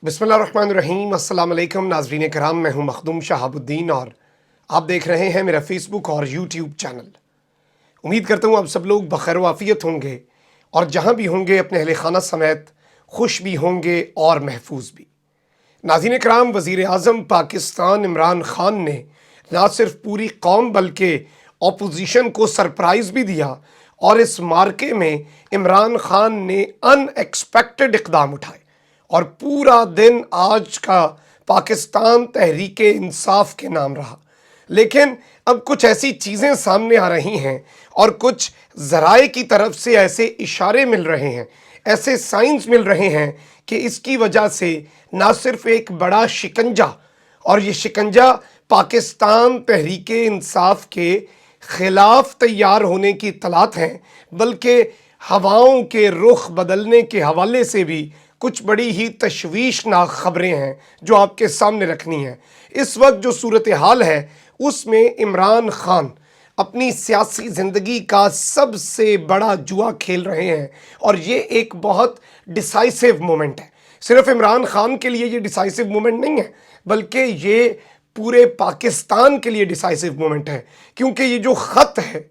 बिस्मिल्लाहिर्रहमानिर्रहीम। अस्सलाम वालेकुम नाज़रीन कराम, मैं हूं मखदूम शहाबुद्दीन और आप देख रहे हैं मेरा फेसबुक और यूट्यूब चैनल। उम्मीद करता हूं आप सब लोग बखैर वाफ़ियत होंगे और जहां भी होंगे अपने अहले खाना समेत खुश भी होंगे और महफूज भी। नाज़रीन कराम, वज़ीर आज़म पाकिस्तान इमरान खान ने ना सिर्फ पूरी कौम बल्कि अपोजिशन को सरप्राइज़ भी दिया और इस मार्के में इमरान खान ने अनएक्सपेक्टेड इक़दाम उठाए और पूरा दिन आज का पाकिस्तान तहरीक इंसाफ के नाम रहा। लेकिन अब कुछ ऐसी चीज़ें सामने आ रही हैं और कुछ ज़राए की तरफ से ऐसे इशारे मिल रहे हैं, ऐसे साइंस मिल रहे हैं कि इसकी वजह से ना सिर्फ एक बड़ा शिकंजा, और ये शिकंजा पाकिस्तान तहरीक इंसाफ के ख़िलाफ़ तैयार होने की इत्तलात हैं, बल्कि हवाओं के रुख बदलने के हवाले से भी कुछ बड़ी ही तशवीशनाक ख़बरें हैं जो आपके सामने रखनी है। इस वक्त जो सूरत हाल है उसमें इमरान खान अपनी सियासी ज़िंदगी का सबसे बड़ा जुआ खेल रहे हैं और ये एक बहुत डिसाइसिव मोमेंट है। सिर्फ इमरान खान के लिए ये डिसाइसिव मोमेंट नहीं है, बल्कि ये पूरे पाकिस्तान के लिए डिसाइसिव मोमेंट है, क्योंकि ये जो ख़त है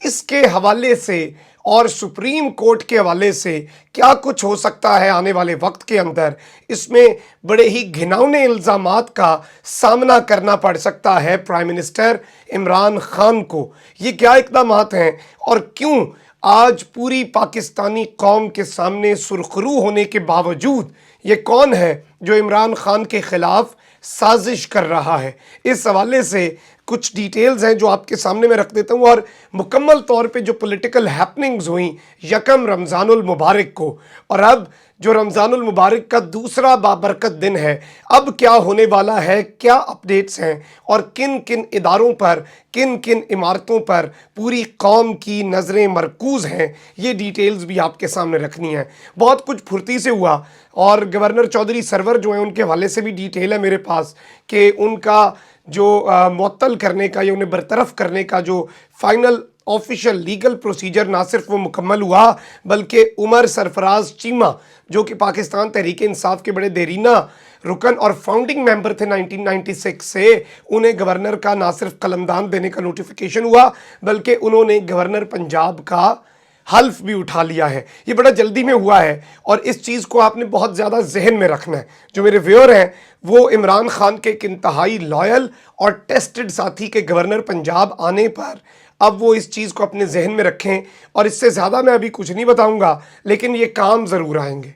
इसके हवाले से और सुप्रीम कोर्ट के हवाले से क्या कुछ हो सकता है आने वाले वक्त के अंदर, इसमें बड़े ही घिनौने इल्ज़ामात का सामना करना पड़ सकता है प्राइम मिनिस्टर इमरान खान को। ये क्या इक़दामात हैं और क्यों आज पूरी पाकिस्तानी कौम के सामने सुरखरू होने के बावजूद ये कौन है जो इमरान खान के ख़िलाफ़ साजिश कर रहा है, इस हवाले से कुछ डिटेल्स हैं जो आपके सामने मैं रख देता हूँ। और मुकम्मल तौर पे जो पॉलिटिकल हैपनिंग्स हुई यकम रमज़ानुल मुबारक को, और अब जो रमज़ानुल मुबारक का दूसरा बाबरकत दिन है, अब क्या होने वाला है, क्या अपडेट्स हैं और किन किन इदारों पर, किन किन इमारतों पर पूरी कौम की नज़रें मरकूज़ हैं, ये डिटेल्स भी आपके सामने रखनी है। बहुत कुछ फुर्ती से हुआ और गवर्नर चौधरी सरवर जो हैं उनके हवाले से भी डिटेल है मेरे पास कि उनका जो मुअत्तल करने का या उन्हें बरतरफ करने का जो फाइनल ऑफिशियल लीगल प्रोसीजर ना सिर्फ वो मुकम्मल हुआ, बल्कि उमर सरफराज चीमा जो कि पाकिस्तान तहरीक इंसाफ के बड़े देरीना रुकन और फाउंडिंग मेंबर थे 1996 से, उन्हें गवर्नर का ना सिर्फ कलमदान देने का नोटिफिकेशन हुआ, बल्कि उन्होंने गवर्नर पंजाब का हल्फ भी उठा लिया है। ये बड़ा जल्दी में हुआ है और इस चीज़ को आपने बहुत ज़्यादा जहन में रखना है। जो मेरे व्यूअर हैं वो इमरान खान के एक इंतहाई लॉयल और टेस्टेड साथी के गवर्नर पंजाब आने पर अब वो इस चीज़ को अपने जहन में रखें, और इससे ज़्यादा मैं अभी कुछ नहीं बताऊंगा, लेकिन ये काम ज़रूर आएंगे,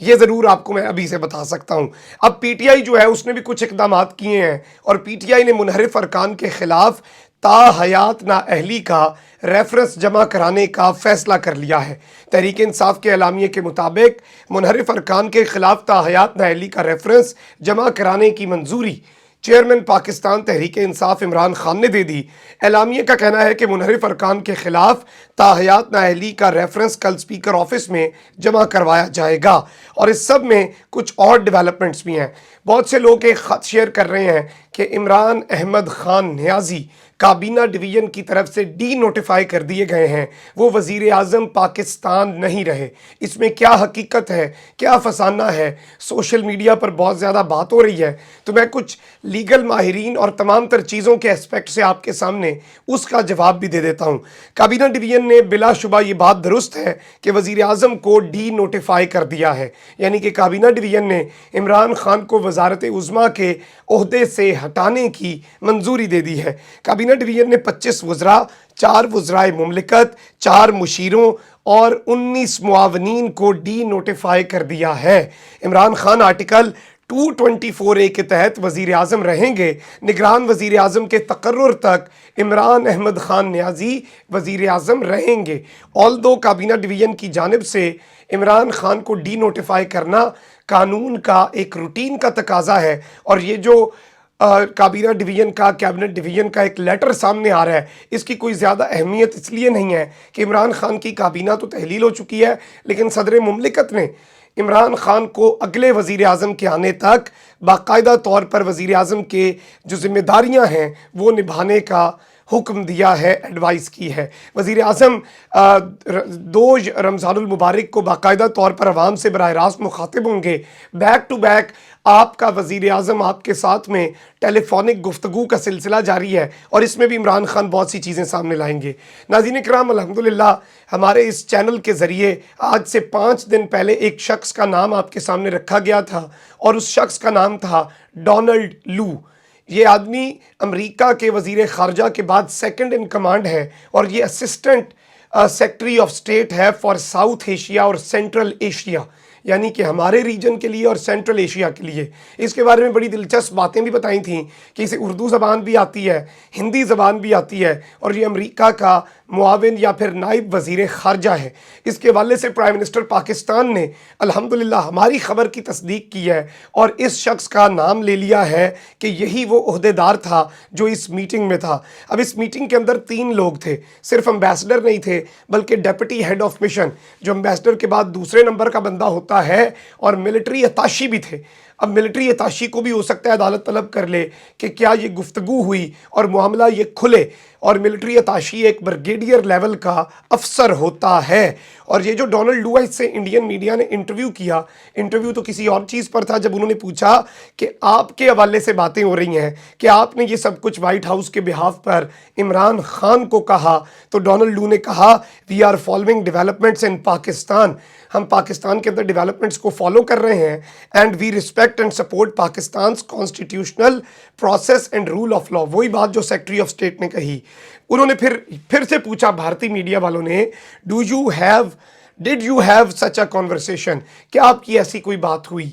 ये ज़रूर आपको मैं अभी से बता सकता हूँ। अब पीटीआई जो है उसने भी कुछ इक़दामात किए हैं और पीटीआई ने मुनहरिफ अरकान के ख़िलाफ़ ताहयात नाअहली का रेफरेंस जमा कराने का फ़ैसला कर लिया है। तहरीक इंसाफ के एलामिये के मुताबिक मुनहरिफ अरकान के ख़िलाफ़ ताहयात नाअहली का रेफरेंस जमा कराने की मंजूरी चेयरमैन पाकिस्तान तहरीक इंसाफ इमरान खान ने दे दी। एलामिये का कहना है कि मुनहरिफ अरकान के ख़िलाफ़ ताहयात नाअहली का रेफरेंस कल स्पीकर ऑफिस में जमा करवाया जाएगा और इस सब में कुछ और डेवलपमेंट्स भी हैं। बहुत से लोग एक ख़त शेयर कर रहे हैं कि इमरान अहमद खान नियाज़ी काबीना डिवीज़न की तरफ से डी नोटिफाई कर दिए गए हैं, वो वज़ीर आज़म पाकिस्तान नहीं रहे। इसमें क्या हकीकत है, क्या फसाना है, सोशल मीडिया पर बहुत ज़्यादा बात हो रही है, तो मैं कुछ लीगल माहिरीन और तमाम तर चीज़ों के एस्पेक्ट से आपके सामने उसका जवाब भी दे देता हूँ। काबीना डिवीज़न ने बिलाशुबा ये बात दुरुस्त है कि वज़ीर आज़म को डी नोटिफाई कर दिया है, यानी कि काबीना डिवीज़न ने इमरान खान को वज़ारत उज़्मा के ओहदे से हटाने की मंजूरी दे दी है। काबीना डिवीज़न ने 25 वज़रा, 4 वज़राए मुमलिकत, 4 मुशीरों और 19 मुआवनीन को डी नोटिफाई कर दिया है। इमरान खान आर्टिकल 224A के तहत वज़ीर आज़म रहेंगे। निगरान वज़ीर आज़म के तकर्रुर तक इमरान अहमद खान नियाज़ी वज़ीर आज़म रहेंगे। ऑल्दो काबीना डिवीज़न की जानिब से इमरान खान को डी नोटिफाई करना कानून का एक रूटीन का तकाजा है, और ये जो काबीना डिवीज़न का, कैबिनेट डिवीज़न का एक लेटर सामने आ रहा है, इसकी कोई ज़्यादा अहमियत इसलिए नहीं है कि इमरान खान की काबीना तो तहलील हो चुकी है, लेकिन सदर मुमलिकत ने इमरान खान को अगले वज़ीर आज़म के आने तक बाकायदा तौर पर वज़ीर आज़म के जो ज़िम्मेदारियाँ हैं वो निभाने का حکم دیا ہے، ایڈوائز کی ہے۔ وزیر اعظم 2 رمضان المبارک کو باقاعدہ طور پر عوام سے براہ راست مخاطب ہوں گے۔ بیک ٹو بیک آپ کا وزیر اعظم آپ کے ساتھ میں ٹیلی فونک گفتگو کا سلسلہ جاری ہے، اور اس میں بھی عمران خان بہت سی چیزیں سامنے لائیں گے۔ ناظرین کرام، الحمدللہ ہمارے اس چینل کے ذریعے آج سے 5 دن پہلے ایک شخص کا نام آپ کے سامنے رکھا گیا تھا، اور اس شخص کا نام تھا ڈونلڈ لو۔ یہ آدمی امریکہ کے وزیر خارجہ کے بعد سیکنڈ ان کمانڈ ہے، اور یہ اسسٹنٹ سیکٹری آف اسٹیٹ ہے فار ساؤتھ ایشیا اور سینٹرل ایشیا، یعنی کہ ہمارے ریجن کے لیے اور سینٹرل ایشیا کے لیے۔ اس کے بارے میں بڑی دلچسپ باتیں بھی بتائی تھیں کہ اسے اردو زبان بھی آتی ہے، ہندی زبان بھی آتی ہے، اور یہ امریکہ کا معاون یا پھر نائب وزیر خارجہ ہے۔ اس کے حوالے سے پرائم منسٹر پاکستان نے الحمدللہ ہماری خبر کی تصدیق کی ہے، اور اس شخص کا نام لے لیا ہے کہ یہی وہ عہدیدار تھا جو اس میٹنگ میں تھا۔ اب اس میٹنگ کے اندر 3 لوگ تھے، صرف امبیسڈر نہیں تھے بلکہ ڈیپٹی ہیڈ آف مشن، جو امبیسڈر کے بعد دوسرے نمبر کا بندہ ہوتا ہے، اور ملٹری اتاشی بھی تھے۔ اب ملٹری اتاشی کو بھی ہو سکتا ہے عدالت طلب کر لے کہ کیا یہ گفتگو ہوئی اور معاملہ یہ کھلے، اور ملٹری اتاشی ایک بریگیڈیئر لیول کا افسر ہوتا ہے۔ اور یہ جو ڈونلڈ لو ہے، اس سے انڈین میڈیا نے انٹرویو کیا، انٹرویو تو کسی اور چیز پر تھا، جب انہوں نے پوچھا کہ آپ کے حوالے سے باتیں ہو رہی ہیں کہ آپ نے یہ سب کچھ وائٹ ہاؤس کے بہاف پر عمران خان کو کہا، تو ڈونلڈ لو نے کہا we are following developments in Pakistan, ہم پاکستان کے اندر ڈیولپمنٹس کو فالو کر رہے ہیں، and we respect and support پاکستان's constitutional process and rule of law. وہی بات جو سیکٹری آف اسٹیٹ نے کہی۔ انہوں نے پھر سے پوچھا بھارتی میڈیا والوں نے، did you have such a conversation, کیا آپ کی ایسی کوئی بات ہوئی؟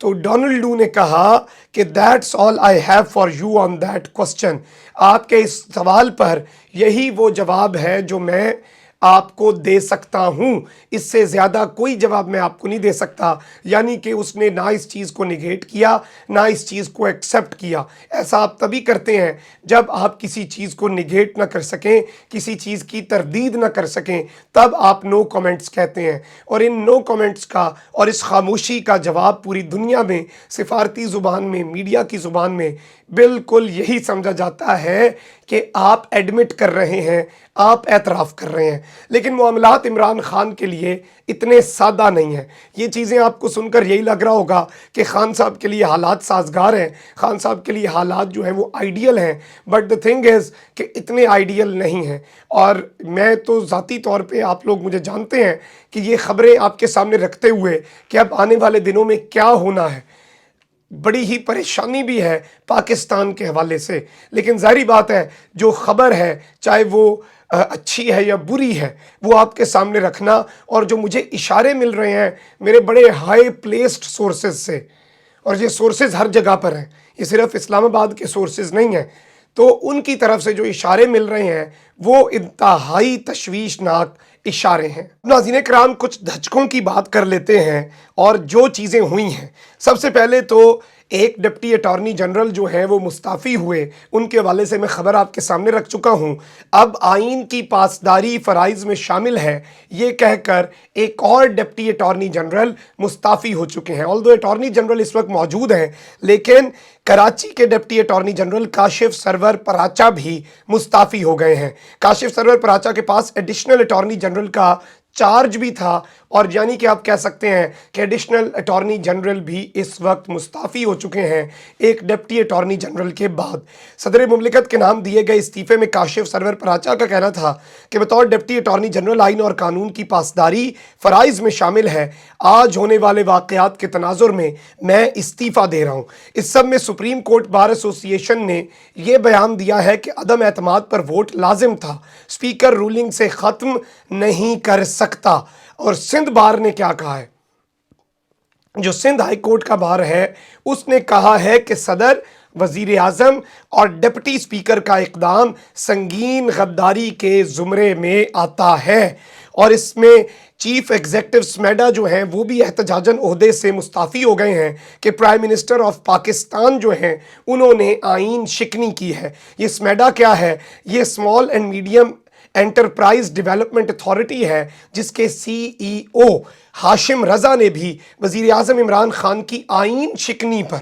تو ڈونلڈ لو نے کہا کہ that's all I have for you on that question, آپ کے اس سوال پر یہی وہ جواب ہے جو میں آپ کو دے سکتا ہوں، اس سے زیادہ کوئی جواب میں آپ کو نہیں دے سکتا۔ یعنی کہ اس نے نہ اس چیز کو نگیٹ کیا، نہ اس چیز کو ایکسیپٹ کیا۔ ایسا آپ تبھی کرتے ہیں جب آپ کسی چیز کو نگیٹ نہ کر سکیں، کسی چیز کی تردید نہ کر سکیں، تب آپ نو کمنٹس کہتے ہیں۔ اور ان نو کمنٹس کا اور اس خاموشی کا جواب پوری دنیا میں سفارتی زبان میں، میڈیا کی زبان میں بالکل یہی سمجھا جاتا ہے کہ آپ ایڈمٹ کر رہے ہیں، آپ اعتراف کر رہے ہیں۔ لیکن معاملات عمران خان کے لیے اتنے سادہ نہیں ہیں۔ یہ چیزیں آپ کو سن کر یہی لگ رہا ہوگا کہ خان صاحب کے لیے حالات سازگار ہیں، خان صاحب کے لیے حالات جو ہیں وہ آئیڈیل ہیں، بٹ دا تھنگ از کہ اتنے آئیڈیل نہیں ہیں۔ اور میں تو ذاتی طور پہ، آپ لوگ مجھے جانتے ہیں کہ یہ خبریں آپ کے سامنے رکھتے ہوئے کہ اب آنے والے دنوں میں کیا ہونا ہے، بڑی ہی پریشانی بھی ہے پاکستان کے حوالے سے۔ لیکن ظاہری بات ہے، جو خبر ہے چاہے وہ اچھی ہے یا بری ہے، وہ آپ کے سامنے رکھنا، اور جو مجھے اشارے مل رہے ہیں میرے بڑے ہائی پلیسڈ سورسز سے، اور یہ سورسز ہر جگہ پر ہیں، یہ صرف اسلام آباد کے سورسز نہیں ہیں، تو ان کی طرف سے جو اشارے مل رہے ہیں وہ انتہائی تشویشناک اشارے ہیں۔ ناظرین کرام، کچھ دھچکوں کی بات کر لیتے ہیں اور جو چیزیں ہوئی ہیں۔ سب سے پہلے تو ایک ڈپٹی اٹارنی جنرل جو ہیں وہ مستعفی ہوئے، ان کے حوالے سے میں خبر آپ کے سامنے رکھ چکا ہوں۔ اب آئین کی پاسداری فرائض میں شامل ہے، یہ کہہ کر ایک اور ڈپٹی اٹارنی جنرل مستعفی ہو چکے ہیں۔ آلدو اٹارنی جنرل اس وقت موجود ہیں، لیکن کراچی کے ڈپٹی اٹارنی جنرل کاشف سرور پراچا بھی مستعفی ہو گئے ہیں۔ کاشف سرور پراچا کے پاس ایڈیشنل اٹارنی جنرل کا چارج بھی تھا، اور یعنی کہ آپ کہہ سکتے ہیں کہ ایڈیشنل اٹارنی جنرل بھی اس وقت مستعفی ہو چکے ہیں ایک ڈپٹی اٹارنی جنرل کے بعد۔ صدر مملکت کے نام دیے گئے استعفے میں کاشف سرور پراچا کا کہنا تھا کہ بطور ڈپٹی اٹارنی جنرل آئین اور قانون کی پاسداری فرائض میں شامل ہے، آج ہونے والے واقعات کے تناظر میں میں استعفیٰ دے رہا ہوں۔ اس سب میں سپریم کورٹ بار ایسوسی ایشن نے یہ بیان دیا ہے کہ عدم اعتماد پر ووٹ لازم تھا، اسپیکر رولنگ سے ختم نہیں کر سکتا۔ اور سندھ بار نے کیا کہا ہے؟ جو سندھ ہائی کورٹ کا بار ہے، اس نے کہا ہے کہ صدر، وزیر اعظم اور ڈپٹی اسپیکر کا اقدام سنگین غداری کے زمرے میں آتا ہے، اور اس میں چیف ایگزیکٹو سمیڈا جو ہیں وہ بھی احتجاجاً عہدے سے مستعفی ہو گئے ہیں کہ پرائم منسٹر آف پاکستان جو ہیں انہوں نے آئین شکنی کی ہے۔ یہ سمیڈا کیا ہے؟ یہ small and medium enterprise development authority ہے، جس کے سی ای او ہاشم رضا نے بھی وزیر اعظم عمران خان کی آئین شکنی پر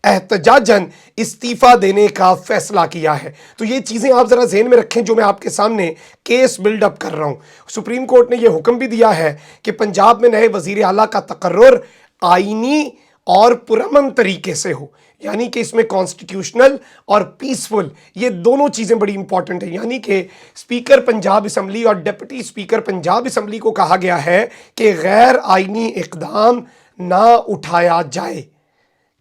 एहतजाजन इस्तीफा देने का फैसला किया है। तो ये चीज़ें आप ज़रा ज़हन में रखें जो मैं आपके सामने केस बिल्डअप कर रहा हूँ। सुप्रीम कोर्ट ने ये हुक्म भी दिया है कि पंजाब में नए वज़ीर आला का तकर्रुर आईनी और पुरअमन तरीके से हो, यानी कि इसमें कॉन्स्टिट्यूशनल और पीसफुल, ये दोनों चीज़ें बड़ी इंपॉर्टेंट हैं। यानी कि स्पीकर पंजाब असम्बली और डिप्टी स्पीकर पंजाब असम्बली को कहा गया है कि गैर आईनी इक़दाम ना उठाया जाए।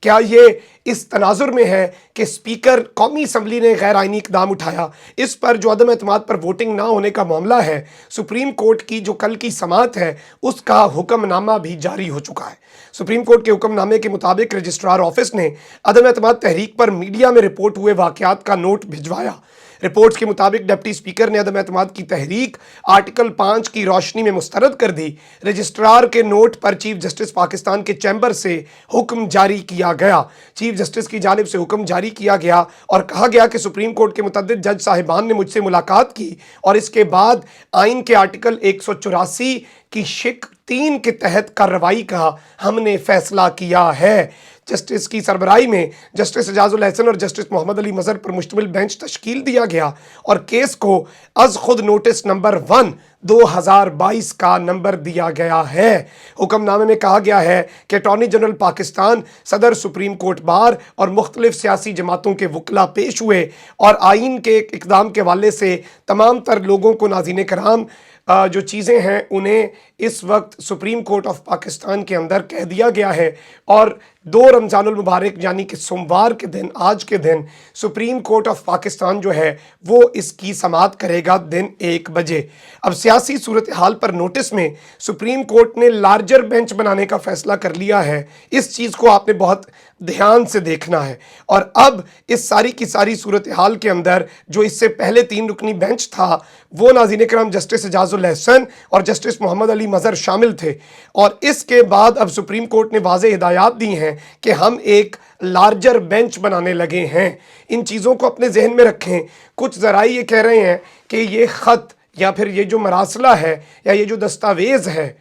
क्या ये इस तनाजुर में है कि स्पीकर कौमी असम्बली ने गैर आइनी इक़दाम उठाया? इस पर जो अदम एतमाद पर वोटिंग ना होने का मामला है, सुप्रीम कोर्ट की जो कल की समाअत है उसका हुक्मनामा भी जारी हो चुका है। सुप्रीम कोर्ट के हुक्मनामे के मुताबिक रजिस्ट्रार ऑफिस ने अदम एतमाद तहरीक पर मीडिया में रिपोर्ट हुए वाक़यात का नोट भिजवाया। रिपोर्ट्स के मुताबिक डिप्टी स्पीकर ने अदम एतमाद की तहरीक आर्टिकल 5 की रोशनी में मुस्तरद कर दी। रजिस्ट्रार के नोट पर चीफ जस्टिस पाकिस्तान के चैम्बर से हुक्म जारी किया गया। चीफ जस्टिस की जानिब से हुक्म जारी किया गया और कहा गया कि सुप्रीम कोर्ट के मुतअद्दिद जज साहिबान ने मुझसे मुलाकात की और इसके बाद आइन के आर्टिकल 184 की शिक 3 के तहत कार्रवाई का हमने फैसला किया है। जस्टिस की सरबराही में जस्टिस एजाजुल हसन और जस्टिस मोहम्मद अली मजहर पर मुश्तमिल बेंच तश्कील दिया गया और केस को अज खुद नोटिस नंबर 1 2022 का नंबर दिया गया है। हुक्मनामे में कहा गया है कि अटॉर्नी जनरल पाकिस्तान, सदर सुप्रीम कोर्ट बार और मुख्तलिफ सियासी जमातों के वकला पेश हुए और आइन के इक़दाम के हवाले से तमाम तर लोगों को, नाज़रीन कराम, जो चीज़ें हैं उन्हें इस वक्त सुप्रीम कोर्ट ऑफ पाकिस्तान के अंदर कह दिया गया है और 2 रमज़ानुल मुबारक यानी कि सोमवार के दिन, आज के दिन सुप्रीम कोर्ट ऑफ पाकिस्तान जो है वो इसकी समाअत करेगा दिन 1 बजे। अब सियासी सूरत हाल पर नोटिस में सुप्रीम कोर्ट ने लार्जर बेंच बनाने का फैसला कर लिया है। इस चीज़ को आपने बहुत ध्यान से देखना है। और अब इस सारी की सारी सूरत हाल के अंदर जो इससे पहले 3 रुकनी बेंच था वो, नाज़रीन करम, जस्टिस एजाजुल हसन और जस्टिस मोहम्मद अली मजहर शामिल थे और इसके बाद अब सुप्रीम कोर्ट ने वाज़ेह हिदायत दी हैं कि हम एक लार्जर बेंच बनाने लगे हैं। इन चीज़ों को अपने जहन में रखें। कुछ ज़राए ये कह रहे हैं कि ये ख़त या फिर ये जो मरासला है या ये जो दस्तावेज़ है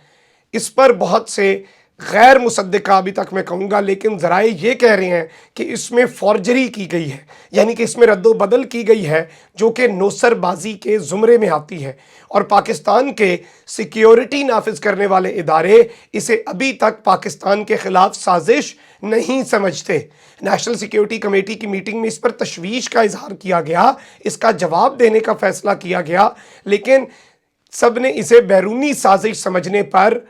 इस पर बहुत से गैर मुसद्दिका, अभी तक मैं कहूँगा, लेकिन ज़राए ये कह रहे हैं कि इसमें फॉर्जरी की गई है, यानी कि इसमें रद्दो बदल की गई है जो कि नौसरबाजी के ज़ुमरे में आती है और पाकिस्तान के सिक्योरिटी नाफिज करने वाले इदारे इसे अभी तक पाकिस्तान के ख़िलाफ़ साजिश नहीं समझते। नेशनल सिक्योरिटी कमेटी की मीटिंग में इस पर तशवीश का इजहार किया गया, इसका जवाब देने का फ़ैसला किया गया, लेकिन सब ने इसे बैरूनी साजिश समझने पर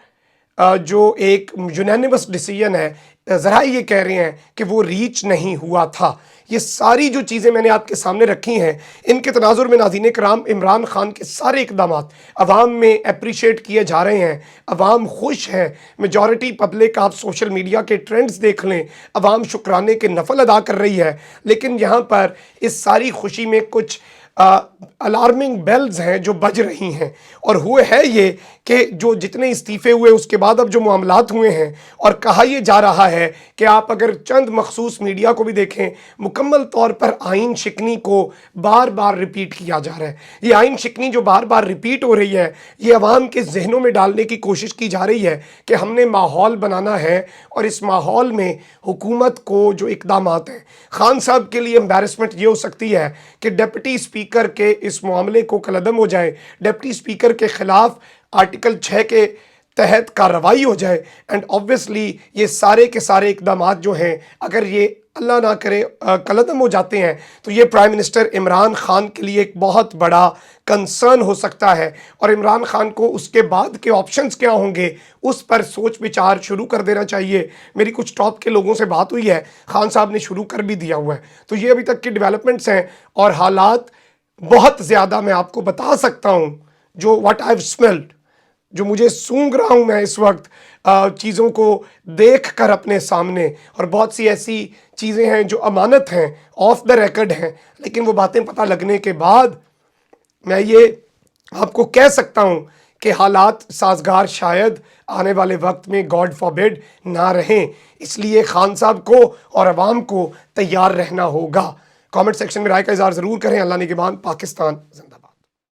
जो एक यूनानिमस डिसीजन है, ज़रा ये कह रहे हैं कि वो रीच नहीं हुआ था। ये सारी जो चीज़ें मैंने आपके सामने रखी हैं, इनके तनाजुर में नाज़रीन कराम इमरान खान के सारे इक़दामात अवाम में अप्रिशिएट किए जा रहे हैं। अवाम खुश है, मेजॉरिटी पब्लिक, आप सोशल मीडिया के ट्रेंड्स देख लें, अवाम शुक्राने के नफल अदा कर रही है। लेकिन यहाँ पर इस सारी खुशी में कुछ अलार्मिंग बेल्स हैं जो बज रही हैं और हुए है ये कि जो जितने इस्तीफ़े हुए उसके बाद अब जो मामलात हुए हैं और कहा यह जा रहा है कि आप अगर चंद मखसूस मीडिया को भी देखें, मुकम्मल तौर पर आइन शिकनी को बार बार रिपीट किया जा रहा है। ये आइन शिकनी जो बार बार रिपीट हो रही है, ये अवाम के जहनों में डालने की कोशिश की जा रही है कि हमने माहौल बनाना है और इस माहौल में हुकूमत को जो इक़दामात हैं, खान साहब के लिए एम्बैरसमेंट ये हो सकती है कि डिप्टी स्पीकर के इस मामले को कलअदम हो जाए, डिप्टी स्पीकर के ख़िलाफ़ आर्टिकल 6 के तहत कार्रवाई हो जाए एंड ऑब्वियसली ये सारे के सारे इक़दामात जो हैं, अगर ये अल्लाह ना करे कलअदम हो जाते हैं तो ये प्राइम मिनिस्टर इमरान खान के लिए एक बहुत बड़ा कंसर्न हो सकता है और इमरान खान को उसके बाद के ऑप्शंस क्या होंगे उस पर सोच विचार शुरू कर देना चाहिए। मेरी कुछ टॉप के लोगों से बात हुई है, खान साहब ने शुरू कर भी दिया हुआ है। तो ये अभी तक की डेवलपमेंट्स हैं और हालात बहुत ज़्यादा, मैं आपको बता सकता हूँ, जो व्हाट आई हैव स्मेल्ड, जो मुझे सूंघ रहा हूँ मैं इस वक्त चीज़ों को देख कर अपने सामने, और बहुत सी ऐसी चीज़ें हैं जो अमानत हैं, ऑफ द रिकॉर्ड हैं, लेकिन वो बातें पता लगने के बाद मैं ये आपको कह सकता हूँ कि हालात साजगार शायद आने वाले वक्त में गॉड फॉरबिड ना रहें। इसलिए खान साहब को और अवाम को तैयार रहना होगा। कमेंट सेक्शन में राय का इज़हार ज़रूर करें। अल्लाह निगहबान। पाकिस्तान जिंदाबाद।